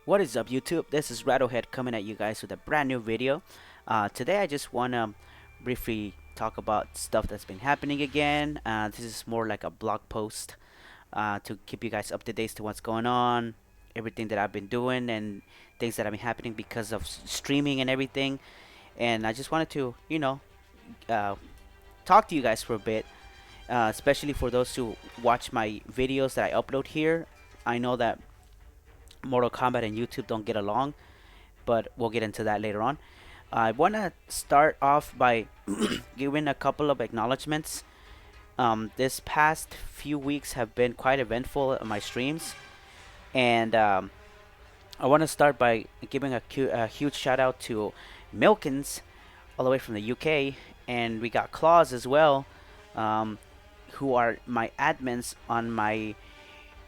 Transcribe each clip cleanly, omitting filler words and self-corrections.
What is up, YouTube? This is Rattlehead coming at you guys with a brand new video. Today, I just want to briefly talk about stuff that's been happening again. This is more like a blog post to keep you guys up to date to what's going on, everything that I've been doing, and things that have been happening because of streaming and everything. And I just wanted to, uh, talk to you guys for a bit, especially for those who watch my videos that I upload here. I know that Mortal Kombat and YouTube don't get along, but we'll get into that later on. I want to start off by giving a couple of acknowledgments. This past few weeks have been quite eventful on my streams, and I want to start by giving a huge shout out to Milkins, all the way from the UK, and we got Claus as well, um, who are my admins on my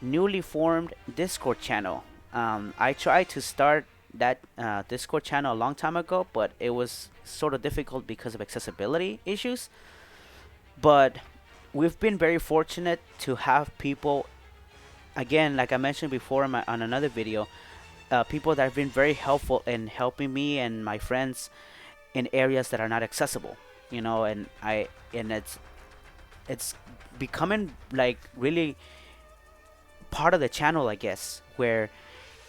newly formed Discord channel. I tried to start that Discord channel a long time ago, but it was sort of difficult because of accessibility issues. But we've been very fortunate to have people, again, like I mentioned before on another video, people that have been very helpful in helping me and my friends in areas that are not accessible. And it's becoming like really part of the channel, I guess, where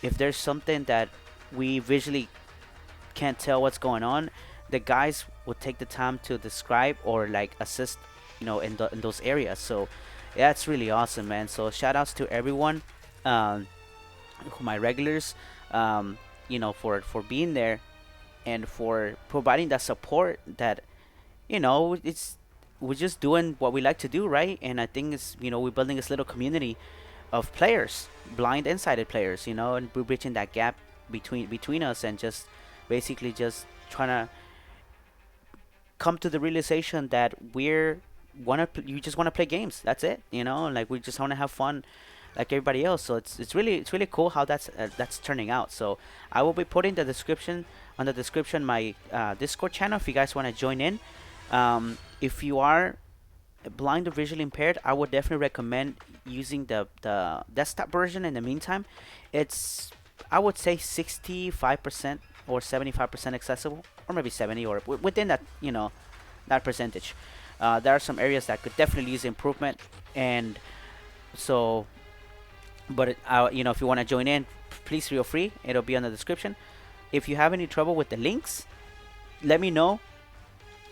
if there's something that we visually can't tell what's going on, the guys would take the time to describe or like assist, in those areas. So yeah, it's really awesome, man. So shout outs to everyone, um, my regulars, for being there and for providing that support that it's we're just doing what we like to do, right? And I think it's we're building this little community of players, blind and sighted players, and we're bridging that gap between us, and just basically just trying to come to the realization that you just want to play games. That's it, like we just want to have fun like everybody else. So it's really cool how that's turning out. So I will be putting the description my Discord channel if you guys want to join in. If you are blind or visually impaired, I would definitely recommend using the desktop version. In the meantime, it's, I would say, 65% or 75% accessible, or maybe 70, or within that percentage. There are some areas that could definitely use improvement, and so, but if you want to join in, please feel free. It'll be on the description. If you have any trouble with the links, let me know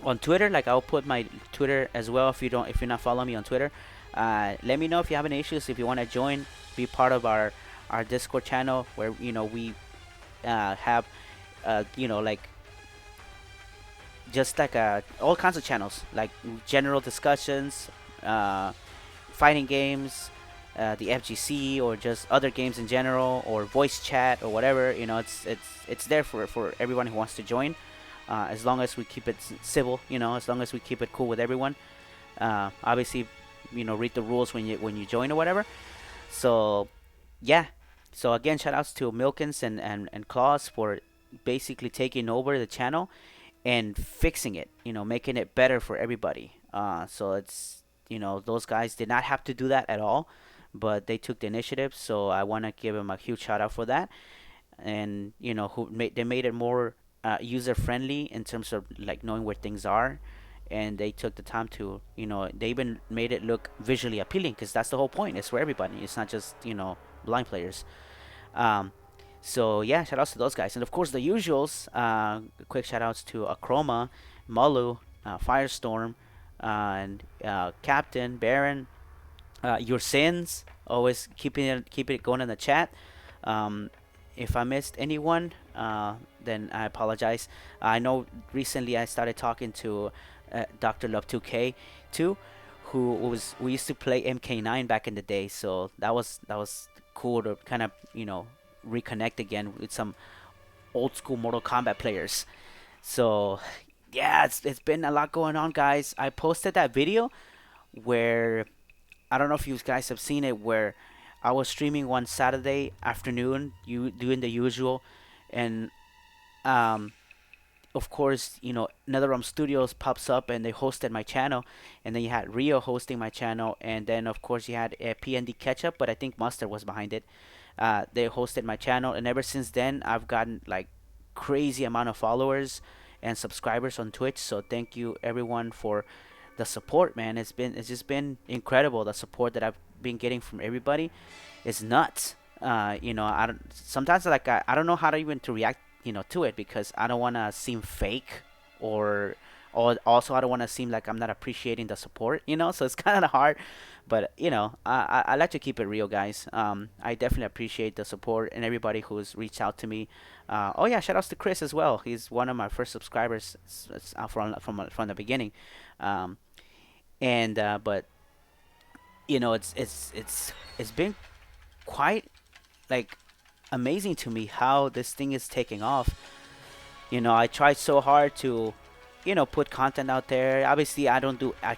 on Twitter. Like, I'll put my Twitter as well. If you're not following me on Twitter, let me know if you have any issues. If you want to join, be part of our Discord channel, where we have like just like all kinds of channels, like general discussions, fighting games, the FGC, or just other games in general, or voice chat, or whatever. It's there for everyone who wants to join, as long as we keep it civil, as long as we keep it cool with everyone. Obviously, read the rules when you join or whatever. So yeah. So again, shout outs to Milkins and Claus for basically taking over the channel and fixing it, making it better for everybody. So it's, those guys did not have to do that at all, but they took the initiative. So I want to give them a huge shout out for that. And they made it more user friendly in terms of like knowing where things are, and they took the time to, they even made it look visually appealing, because that's the whole point. It's for everybody. It's not just blind players. um, so yeah, shout outs to those guys, and of course the usuals. Quick shout outs to Akroma, Malu, Firestorm, and Captain Baron. Your sins, always keep it going in the chat. um, if I missed anyone, then I apologize. I know recently I started talking to Dr. Love 2K too, who was we used to play MK9 back in the day. So that was cool to kind of reconnect again with some old school Mortal Kombat players. So yeah, it's been a lot going on, guys. I posted that video where, I don't know if you guys have seen it, where I was streaming one Saturday afternoon, you doing the usual, and um, of course, NetherRealm Studios pops up and they hosted my channel, and then you had Rio hosting my channel, and then of course you had PND Ketchup, but I think Mustard was behind it. They hosted my channel, and ever since then, I've gotten like crazy amount of followers and subscribers on Twitch. So thank you everyone for the support, man. It's just been incredible. The support that I've been getting from everybody is nuts. I don't sometimes like I don't know how to even to react, to it because I don't want to seem fake or also I don't want to seem like I'm not appreciating the support, so it's kind of hard. But I like to keep it real, guys. I definitely appreciate the support and everybody who's reached out to me. Oh yeah, shout outs to Chris as well. He's one of my first subscribers from the beginning. um, and but it's been quite like amazing to me how this thing is taking off. I tried so hard to put content out there. Obviously, I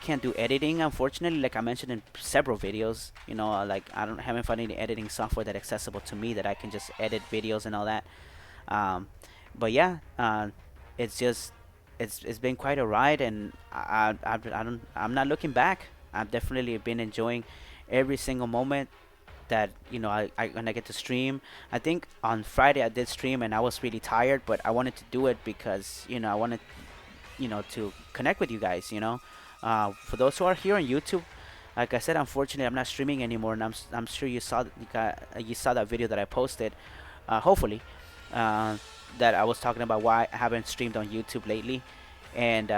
can't do editing, unfortunately, like I mentioned in several videos. Like I don't haven't found any editing software that accessible to me that I can just edit videos and all that. um, but yeah, it's just it's been quite a ride, and I'm not looking back. I've definitely been enjoying every single moment that I when I get to stream. I think on Friday I did stream and I was really tired, but I wanted to do it because I wanted to connect with you guys. For those who are here on YouTube, like I said, unfortunately I'm not streaming anymore, and I'm sure you saw that video that I posted. Hopefully, uh, that I was talking about why I haven't streamed on YouTube lately, and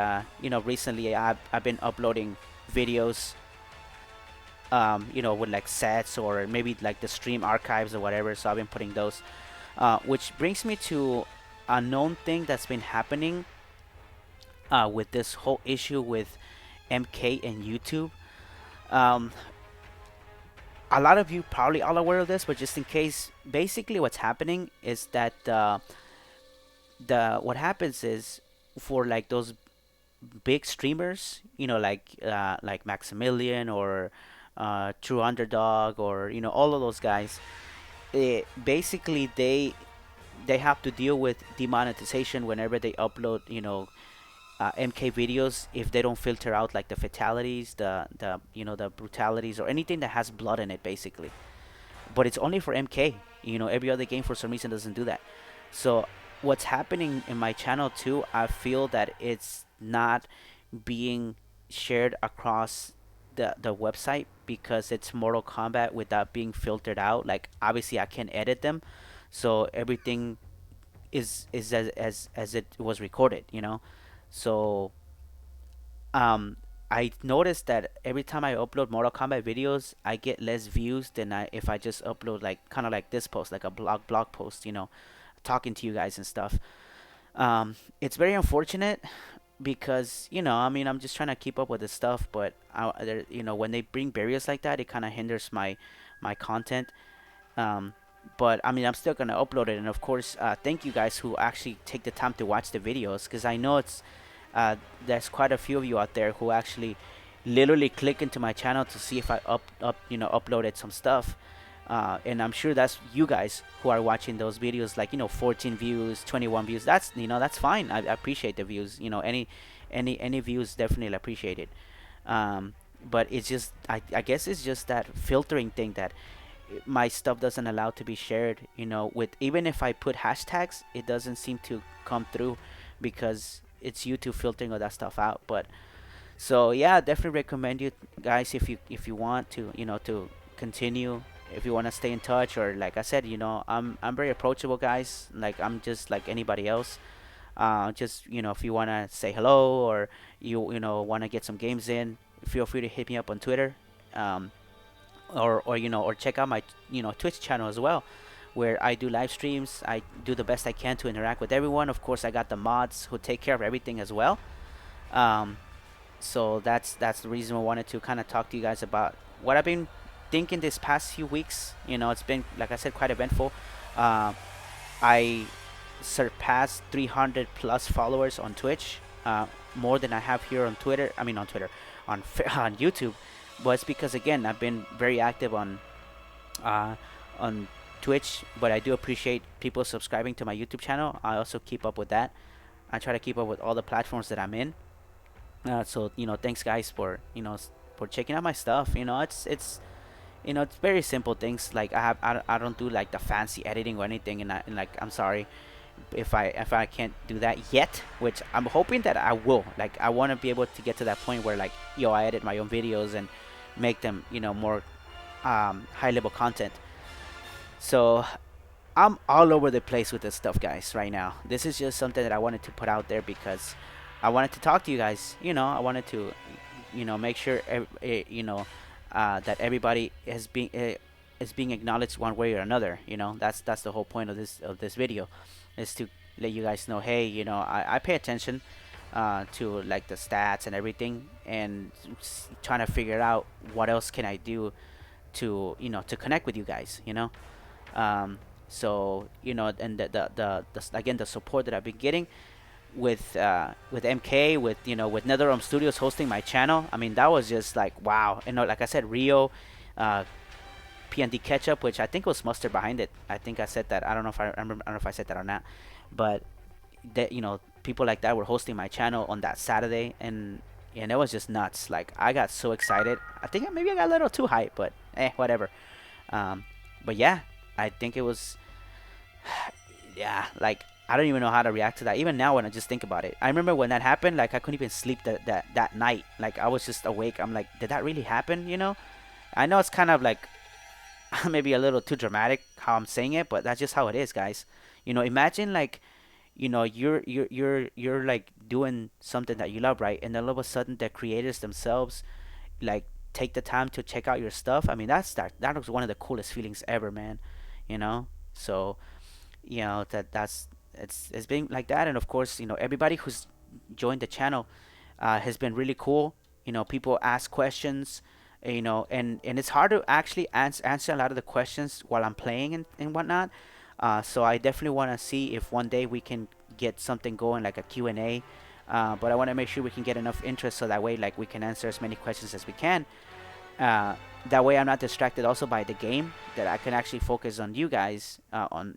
recently I've been uploading videos, with like sets or maybe like the stream archives or whatever. So I've been putting those, which brings me to a known thing that's been happening with this whole issue with MK and YouTube. Um, a lot of you probably all aware of this, but just in case, basically what's happening is that the what happens is for like those big streamers, like Maximilian or True Underdog or all of those guys. Basically, they have to deal with demonetization whenever they upload MK videos if they don't filter out like the fatalities, the brutalities or anything that has blood in it, basically. But it's only for MK. Every other game for some reason doesn't do that. So what's happening in my channel too, I feel that it's not being shared across the website because it's Mortal Kombat without being filtered out. Like obviously I can edit them, so everything is as it was recorded. So I noticed that every time I upload Mortal Kombat videos, I get less views than if I just upload like kind of like this post, like a blog post, talking to you guys and stuff. It's very unfortunate because I mean, I'm just trying to keep up with this stuff, but when they bring barriers like that, it kind of hinders my content. Um, but I mean, I'm still gonna upload it, and of course, thank you guys who actually take the time to watch the videos, because I know uh, there's quite a few of you out there who actually literally click into my channel to see if I uploaded some stuff. And I'm sure that's you guys who are watching those videos, like 14 views, 21 views. That's fine. I appreciate the views. Any views definitely appreciated. But it's just I guess it's just that filtering thing that my stuff doesn't allow to be shared. With even if I put hashtags, it doesn't seem to come through because it's YouTube filtering all that stuff out. But so yeah, definitely recommend you guys if you want to to continue, if you want to stay in touch, or like I said, I'm very approachable, guys. Like I'm just like anybody else. Just if you want to say hello, or you want to get some games in, feel free to hit me up on Twitter. Um, or check out my Twitch channel as well, where I do live streams. I do the best I can to interact with everyone. Of course, I got the mods who take care of everything as well. Um, so that's the reason I wanted to kind of talk to you guys about what I've been thinking this past few weeks. It's been, like I said, quite eventful. Uh, I surpassed 300 plus followers on Twitch, more than I have here on Twitter. I mean, on Twitter, on on YouTube. But it's because again, I've been very active uh, on Twitch. But I do appreciate people subscribing to my YouTube channel. I also keep up with that. I try to keep up with all the platforms that I'm in. So thanks guys for for checking out my stuff. It's It's very simple things. Like I don't do like the fancy editing or anything, and like I'm sorry if I can't do that yet, which I'm hoping that I will. Like I want to be able to get to that point where like I edit my own videos and make them more high level content. So I'm all over the place with this stuff, guys. Right now, this is just something that I wanted to put out there because I wanted to talk to you guys. I wanted to make sure that everybody is being acknowledged one way or another. That's the whole point of this video, is to let you guys know, hey, I pay attention to like the stats and everything, and trying to figure out what else can I do to to connect with you guys. um, so and again, the support that I've been getting with MK, with with NetherRealm Studios hosting my channel. I mean, that was just like wow. Like I said, Rio, uh, PND Ketchup, which I think was Mustard behind it. I think I said that. I don't know if I remember. I don't know if I said that or not. But that people like that were hosting my channel on that Saturday, and it was just nuts. Like I got so excited. I think maybe I got a little too hyped, but whatever. Um, but yeah, I think it was yeah, like I don't even know how to react to that. Even now, when I just think about it, I remember when that happened. Like I couldn't even sleep that night. Like I was just awake. I'm like, did that really happen? I know it's kind of like maybe a little too dramatic how I'm saying it, but that's just how it is, guys. Imagine like you're like doing something that you love, right? And then all of a sudden, the creators themselves like take the time to check out your stuff. I mean, that was one of the coolest feelings ever, man. So that's it's been like that. And of course, everybody who's joined the channel has been really cool. People ask questions, and it's hard to actually answer a lot of the questions while I'm playing and whatnot. So I definitely want to see if one day we can get something going like a Q&A. But I want to make sure we can get enough interest so that way like we can answer as many questions as we can. uh, that way I'm not distracted also by the game, that I can actually focus on you guys, on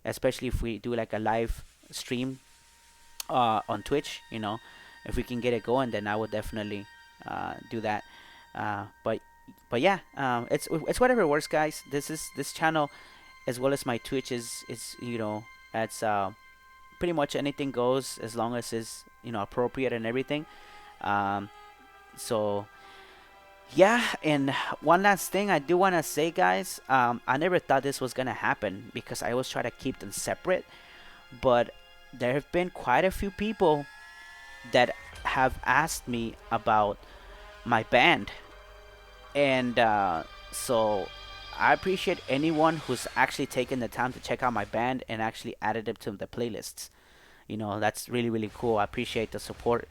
especially if we do like a live stream on Twitch. If we can get it going, then I would definitely do that. But yeah, it's whatever works, guys. This channel as well as my Twitch is it's pretty much anything goes as long as it's appropriate and everything. um, so yeah, and one last thing I do want to say, guys. I never thought this was gonna happen because I always try to keep them separate. But there have been quite a few people that have asked me about my band, and so I appreciate anyone who's actually taken the time to check out my band and actually added it to the playlists. That's really really cool. I appreciate the support.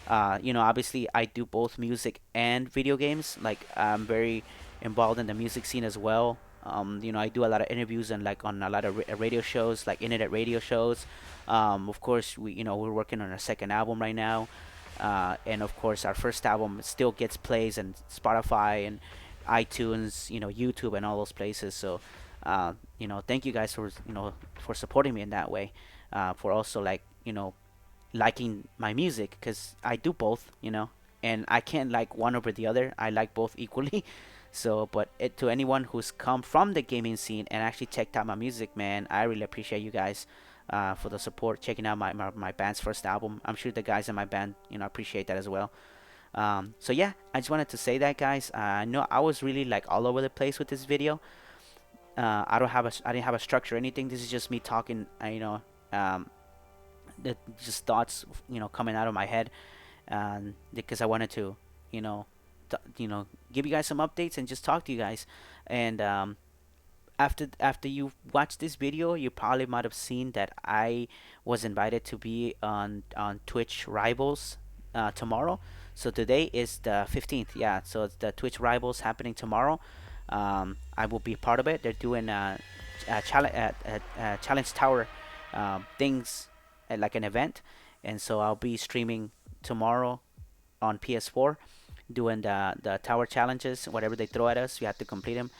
Obviously I do both music and video games. Like I'm very involved in the music scene as well. I do a lot of interviews and like on a lot of radio shows, like internet radio shows. Of course, we're working on our second album right now, and of course our first album still gets plays and Spotify and iTunes, YouTube and all those places. So, thank you guys for supporting me in that way. For also like liking my music, because I do both, and I can't like one over the other. I like both equally. So, but to anyone who's come from the gaming scene and actually checked out my music, man, I really appreciate you guys for the support, checking out my band's first album. I'm sure the guys in my band, appreciate that as well. So yeah, I just wanted to say that, guys. I know I was really like all over the place with this video. I didn't have a structure or anything. This is just me talking. Um, just thoughts coming out of my head, because I wanted to you know give you guys some updates and just talk to you guys. And after you watch this video, you probably might have seen that I was invited to be on Twitch Rivals tomorrow. So today is the 15th. Yeah, so it's the Twitch Rivals happening tomorrow. I will be part of it. They're doing challenge tower things like an event, and so I'll be streaming tomorrow on PS4, doing the tower challenges. Whatever they throw at us, we have to complete them.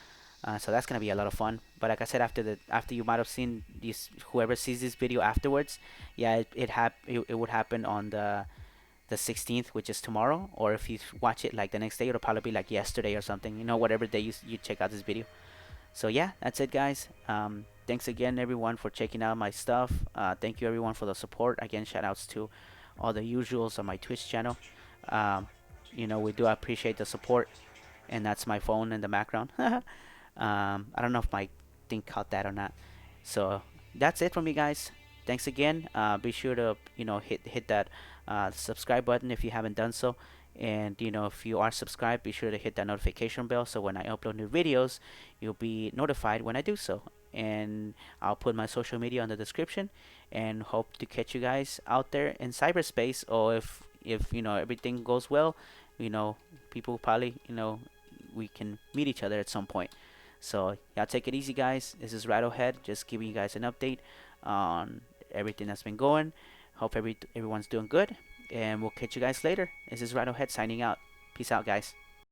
So that's gonna be a lot of fun. But like I said, after you might have seen this, whoever sees this video afterwards, yeah, it would happen on the the 16th, which is tomorrow, or if you watch it like the next day, it'll probably be like yesterday or something. Whatever day you check out this video. So yeah, that's it, guys. Thanks again, everyone, for checking out my stuff. Thank you, everyone, for the support. Again, shout outs to all the usuals on my Twitch channel. Um, we do appreciate the support, and that's my phone in the background. I don't know if my thing caught that or not. So that's it from you guys. Thanks again. Be sure to hit that subscribe button if you haven't done so. And if you are subscribed, be sure to hit that notification bell so when I upload new videos, you'll be notified when I do so. And I'll put my social media on the description, and hope to catch you guys out there in cyberspace. Or if everything goes well, you know people probably we can meet each other at some point. So y'all take it easy, guys. This is Rattlehead, just giving you guys an update on everything that's been going. Hope everyone's doing good, and we'll catch you guys later. This is Rattlehead signing out. Peace out, guys.